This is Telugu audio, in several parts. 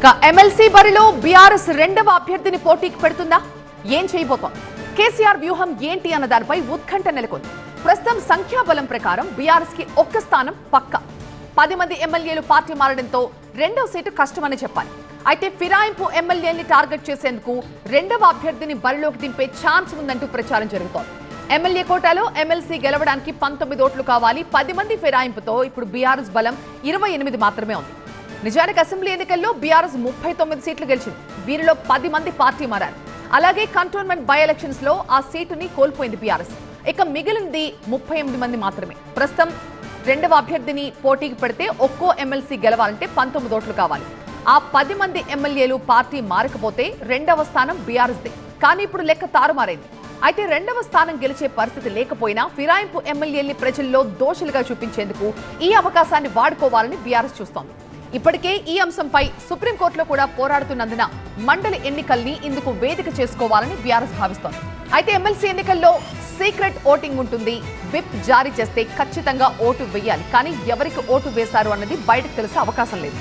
ఇక ఎమ్మెల్సీ బరిలో బీఆర్ఎస్ రెండవ అభ్యర్థిని పోటీకి పెడుతుందా? ఏం చేయబోతోంది? కేసీఆర్ వ్యూహం ఏంటి అన్న దానిపై ఉత్కంఠ నెలకొంది. ప్రస్తుతం సంఖ్యాబలం ప్రకారం బీఆర్ఎస్ కి ఒక్క స్థానం పక్కా. 10 మంది ఎమ్మెల్యేలు పార్టీ మారడంతో రెండవ సీటు కష్టమని చెప్పాలి. అయితే ఫిరాయింపు ఎమ్మెల్యేల్ని టార్గెట్ చేసేందుకు రెండవ అభ్యర్థిని బరిలోకి దింపే ఛాన్స్ ఉందంటూ ప్రచారం జరుగుతోంది. ఎమ్మెల్యే కోటాలో ఎమ్మెల్సీ గెలవడానికి 19 ఓట్లు కావాలి. 10 మంది ఫిరాయింపుతో ఇప్పుడు బీఆర్ఎస్ బలం 28 మాత్రమే ఉంది. నిజానికి అసెంబ్లీ ఎన్నికల్లో బీఆర్ఎస్ 39 సీట్లు గెలిచింది. వీరిలో 10 మంది పార్టీ మారారు. అలాగే కంటోన్మెంట్ బై ఎలక్షన్స్ లో ఆ సీటుని కోల్పోయింది బీఆర్ఎస్. ఇక మిగిలింది 38 మంది మాత్రమే. ప్రస్తుతం రెండవ అభ్యర్థిని పోటీకి పెడితే ఒక్కో ఎమ్మెల్సీ గెలవాలంటే 19 ఓట్లు కావాలి. ఆ 10 మంది ఎమ్మెల్యేలు పార్టీ మారకపోతే రెండవ స్థానం బీఆర్ఎస్దే. కానీ ఇప్పుడు లెక్క తారుమారైంది. అయితే రెండవ స్థానం గెలిచే పరిస్థితి లేకపోయినా ఫిరాయింపు ఎమ్మెల్యేల్ని ప్రజల్లో దోషులుగా చూపించేందుకు ఈ అవకాశాన్ని వాడుకోవాలని బీఆర్ఎస్ చూస్తోంది. ఇప్పటికే ఈ అంశంపై సుప్రీంకోర్టులో కూడా పోరాడుతున్నందున మండలి ఎన్నికల్ని ఇందుకు వేదిక చేసుకోవాలని బీఆర్ఎస్ భావిస్తోంది. అయితే ఎమ్మెల్సీ ఎన్నికల్లో సీక్రెట్ ఓటింగ్ ఉంటుంది. విప్ జారీ చేస్తే ఖచ్చితంగా ఓటు వేయాలి. కానీ ఎవరికి ఓటు వేశారు అన్నది బయటకు తెలిసే అవకాశం లేదు.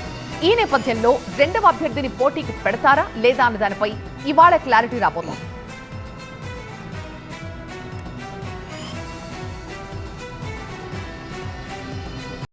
ఈ నేపథ్యంలో రెండవ అభ్యర్థిని పోటీకి పెడతారా లేదా అన్న దానిపై ఇవాళ క్లారిటీ రాబోతోంది.